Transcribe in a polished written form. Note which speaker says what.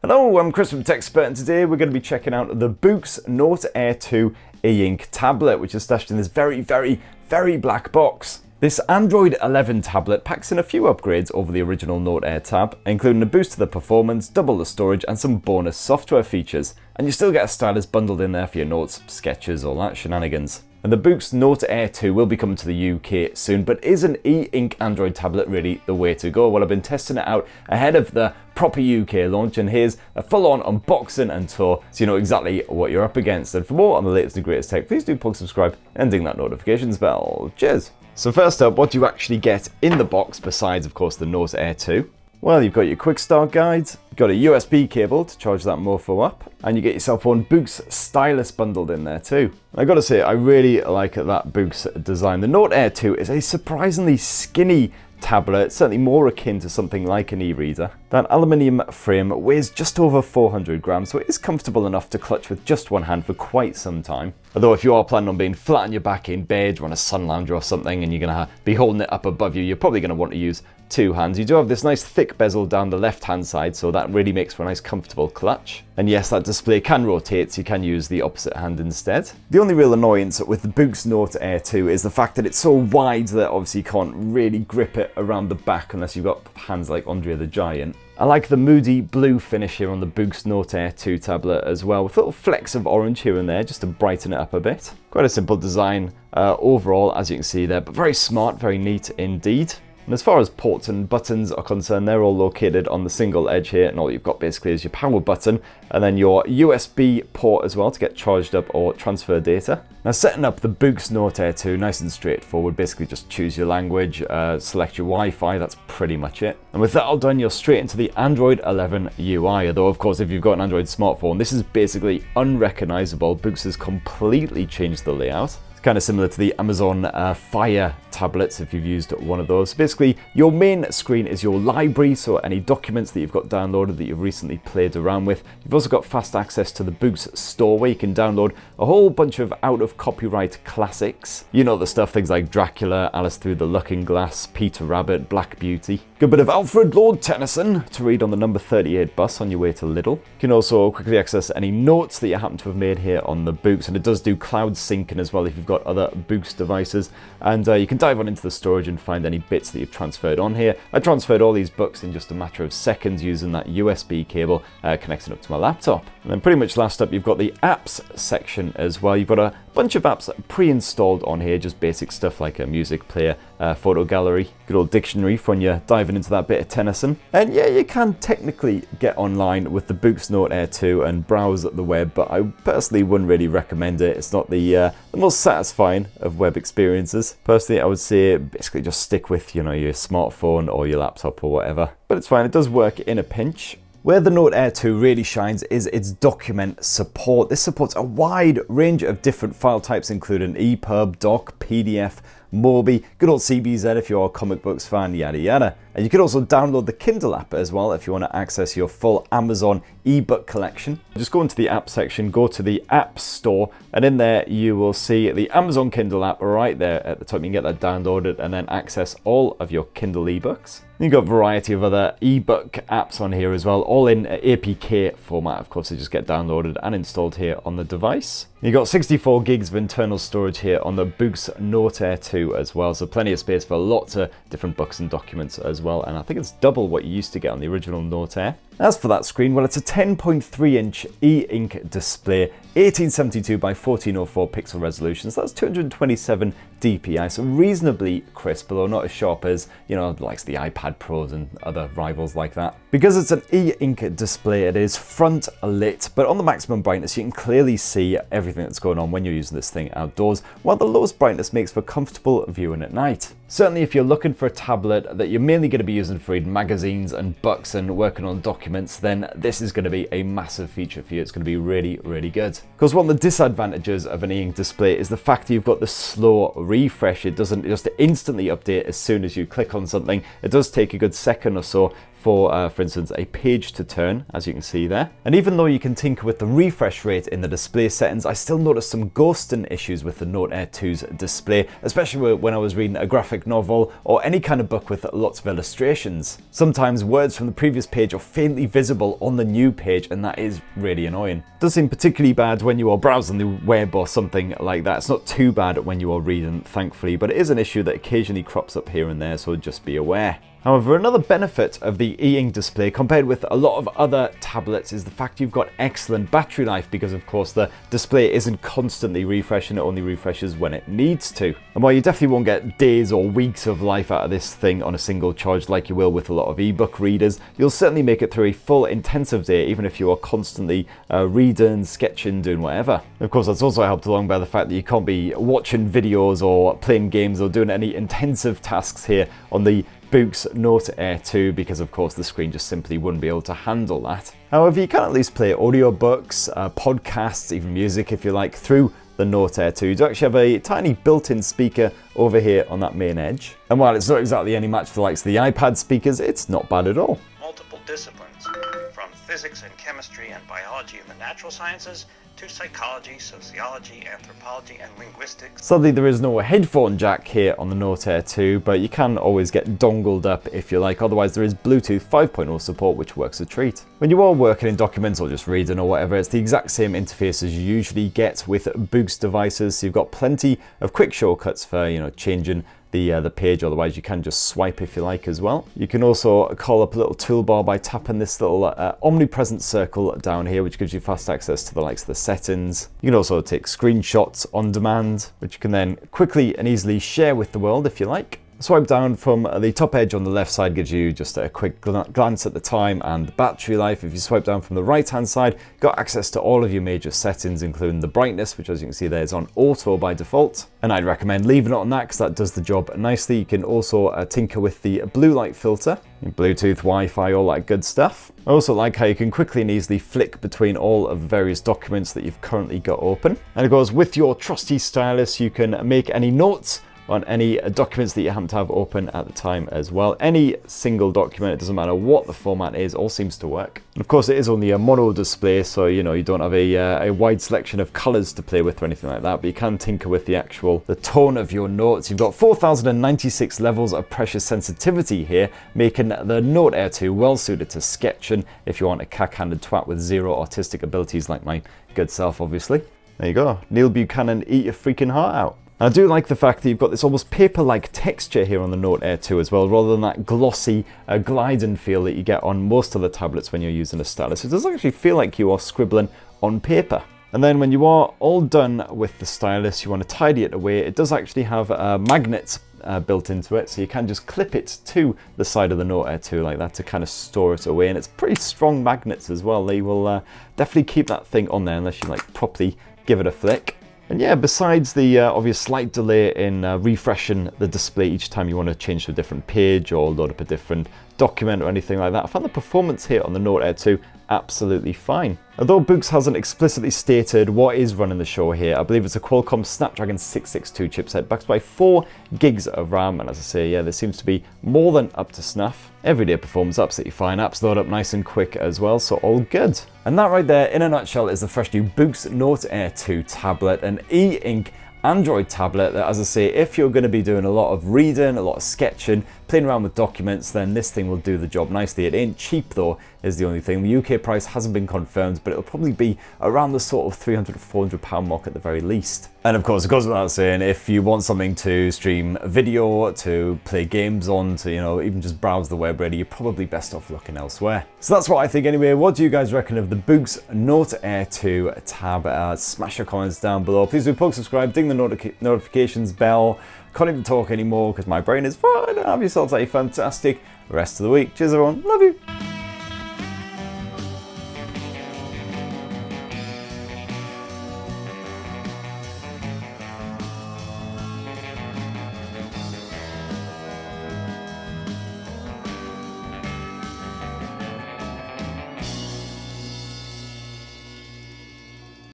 Speaker 1: Hello, I'm Chris from TechSpert, and today we're going to be checking out the Boox Note Air 2 e-ink tablet, which is stashed in this very black box. This Android 11 tablet packs in a few upgrades over the original Note Air tab, including a boost to the performance, double the storage, and some bonus software features. And you still get a stylus bundled in there for your notes, sketches, all that shenanigans. And the Boox Note Air 2 will be coming to the UK soon, but is an e-ink Android tablet really the way to go? Well, I've been testing it out ahead of the proper UK launch, and here's a full-on unboxing and tour so you know exactly what you're up against. And for more on the latest and greatest tech, please do plug subscribe and ding that notifications bell. Cheers! So first up, what do you actually get in the box besides, of course, the Note Air 2? Well, you've got your quick start guide, you've got a USB cable to charge that mofo up, and you get yourself one Boox stylus bundled in there too. I gotta say, I really like that Boox design. The Note Air 2 is a surprisingly skinny tablet, certainly more akin to something like an e-reader. That aluminium frame weighs just over 400 grams, so it is comfortable enough to clutch with just one hand for quite some time. Although if you are planning on being flat on your back in bed or on a sun lounger or something and you're going to be holding it up above you, you're probably going to want to use two hands. You do have this nice thick bezel down the left hand side, so that really makes for a nice comfortable clutch. And yes, that display can rotate, so you can use the opposite hand instead. The only real annoyance with the Boox Note Air 2 is the fact that it's so wide that obviously you can't really grip it around the back unless you've got hands like Andre the Giant. I like the moody blue finish here on the Boox Note Air 2 tablet as well, with little flecks of orange here and there just to brighten it up a bit. Quite a simple design overall, as you can see there, but very smart, very neat indeed. And as far as ports and buttons are concerned, they're all located on the single edge here, and all you've got basically is your power button and then your USB port as well to get charged up or transfer data. Now, setting up the Boox Note Air 2, nice and straightforward. Basically just choose your language, select your Wi-Fi, that's pretty much it. And with that all done, you're straight into the Android 11 UI, although of course if you've got an Android smartphone, this is basically unrecognizable. Boox has completely changed the layout. Kind of similar to the Amazon Fire tablets if you've used one of those. Basically, your main screen is your library, so any documents that you've got downloaded that you've recently played around with. You've also got fast access to the Boox store where you can download a whole bunch of out-of-copyright classics. You know the stuff, things like Dracula, Alice Through the Looking Glass, Peter Rabbit, Black Beauty. Good bit of Alfred Lord Tennyson to read on the number 38 bus on your way to Lidl. You can also quickly access any notes that you happen to have made here on the Boox, and it does do cloud syncing as well if you've got other Boox devices. And you can dive on into the storage and find any bits that you've transferred on here. I transferred all these books in just a matter of seconds using that USB cable connecting up to my laptop. And then pretty much last up, you've got the apps section as well. You've got a bunch of apps pre-installed on here, just basic stuff like a music player, photo gallery, good old dictionary for when you're diving into that bit of Tennyson. And yeah, you can technically get online with the Boox Note Air 2 and browse the web, but I personally wouldn't really recommend it. It's not the most satisfying of web experiences. Personally, I would say basically just stick with, you know, your smartphone or your laptop or whatever. But it's fine, it does work in a pinch. Where the Note Air 2 really shines is its document support. This supports a wide range of different file types, including EPUB, doc, PDF, Mobi, good old CBZ if you're a comic books fan, yada yada. And you can also download the Kindle app as well if you want to access your full Amazon ebook collection. Just go into the app section, go to the App Store, and in there you will see the Amazon Kindle app right there at the top. You can get that downloaded and then access all of your Kindle ebooks. You've got a variety of other ebook apps on here as well, all in APK format. Of course, they just get downloaded and installed here on the device. You've got 64 gigs of internal storage here on the Boox Note Air 2 as well, so plenty of space for lots of different books and documents as well, and I think it's double what you used to get on the original Note Air. As for that screen, well, it's a 10.3 inch e-ink display, 1872 by 1404 pixel resolution, so that's 227 dpi, so reasonably crisp, although not as sharp as, you know, the likes of the iPad Pros and other rivals like that. Because it's an e-ink display, it is front lit, but on the maximum brightness, you can clearly see everything that's going on when you're using this thing outdoors, while the lowest brightness makes for comfortable viewing at night. Certainly if you're looking for a tablet that you're mainly going to be using for reading magazines and books and working on documents, then this is going to be a massive feature for you. It's going to be really, really good. Because one of the disadvantages of an e-ink display is the fact that you've got the slow refresh. It doesn't just instantly update as soon as you click on something. It does take a good second or so for instance, a page to turn, as you can see there. And even though you can tinker with the refresh rate in the display settings, I still noticed some ghosting issues with the Note Air 2's display, especially when I was reading a graphic novel or any kind of book with lots of illustrations. Sometimes words from the previous page are faintly visible on the new page, and that is really annoying. It does seem particularly bad when you are browsing the web or something like that. It's not too bad when you are reading, thankfully, but it is an issue that occasionally crops up here and there, so just be aware. However, another benefit of the e-ink display compared with a lot of other tablets is the fact you've got excellent battery life, because of course the display isn't constantly refreshing, it only refreshes when it needs to. And while you definitely won't get days or weeks of life out of this thing on a single charge like you will with a lot of ebook readers, you'll certainly make it through a full intensive day even if you are constantly reading, sketching, doing whatever. Of course, that's also helped along by the fact that you can't be watching videos or playing games or doing any intensive tasks here on the Boox Note Air 2, because of course the screen just simply wouldn't be able to handle that. However, you can at least play audiobooks, podcasts, even music if you like, through the Note Air 2. You do actually have a tiny built-in speaker over here on that main edge. And while it's not exactly any match for the likes of the iPad speakers, it's not bad at all.
Speaker 2: Multiple disciplines, from physics and chemistry and biology and the natural sciences, to psychology, sociology, anthropology, and linguistics.
Speaker 1: Sadly, there is no headphone jack here on the Note Air 2, but you can always get dongled up if you like. Otherwise, there is Bluetooth 5.0 support, which works a treat. When you are working in documents or just reading or whatever, it's the exact same interface as you usually get with Boox devices. So you've got plenty of quick shortcuts for, changing the page. Otherwise you can just swipe if you like as well. You can also call up a little toolbar by tapping this little omnipresent circle down here, which gives you fast access to the likes of the settings. You can also take screenshots on demand, which you can then quickly and easily share with the world if you like. Swipe down from the top edge on the left side gives you just a quick glance at the time and the battery life. If you swipe down from the right hand side, you've got access to all of your major settings, including the brightness, which as you can see there is on auto by default. And I'd recommend leaving it on that because that does the job nicely. You can also tinker with the blue light filter, Bluetooth, Wi-Fi, all that good stuff. I also like how you can quickly and easily flick between all of the various documents that you've currently got open. And of course, with your trusty stylus, you can make any notes on any documents that you happen to have open at the time as well. Any single document, it doesn't matter what the format is, all seems to work. And of course, it is only a mono display, so you don't have a wide selection of colors to play with or anything like that, but you can tinker with the tone of your notes. You've got 4096 levels of pressure sensitivity here, making the Note Air 2 well suited to sketching if you want a cack-handed twat with zero artistic abilities like my good self, obviously. There you go. Neil Buchanan, eat your freaking heart out. I do like the fact that you've got this almost paper-like texture here on the Note Air 2 as well, rather than that glossy gliding feel that you get on most of the tablets when you're using a stylus. It does actually feel like you are scribbling on paper. And then when you are all done with the stylus, you want to tidy it away. It does actually have magnets built into it, so you can just clip it to the side of the Note Air 2 like that to kind of store it away. And it's pretty strong magnets as well. They will definitely keep that thing on there unless you properly give it a flick. And yeah, besides the obvious slight delay in refreshing the display each time you want to change to a different page or load up a different document or anything like that, I found the performance here on the Note Air 2 absolutely fine. Although Boox hasn't explicitly stated what is running the show here, I believe it's a Qualcomm Snapdragon 662 chipset backed by 4 gigs of RAM, and as I say, yeah, there seems to be more than up to snuff. Everyday performance absolutely fine, apps load up nice and quick as well, so all good. And that right there, in a nutshell, is the fresh new Boox Note Air 2 tablet, an e-ink Android tablet that, as I say, if you're going to be doing a lot of reading, a lot of sketching, playing around with documents, then this thing will do the job nicely. It ain't cheap though, is the only thing. The UK price hasn't been confirmed, but it'll probably be around the sort of £300 to £400 mark at the very least. And of course, it goes without saying, if you want something to stream video, to play games on, to, even just browse the web really, you're probably best off looking elsewhere. So that's what I think anyway. What do you guys reckon of the Boox Note Air 2 tab? Smash your comments down below. Please do poke, subscribe, ding the notifications bell. Can't even talk anymore because my brain is fried. Have yourselves a fantastic rest of the week. Cheers everyone. Love you.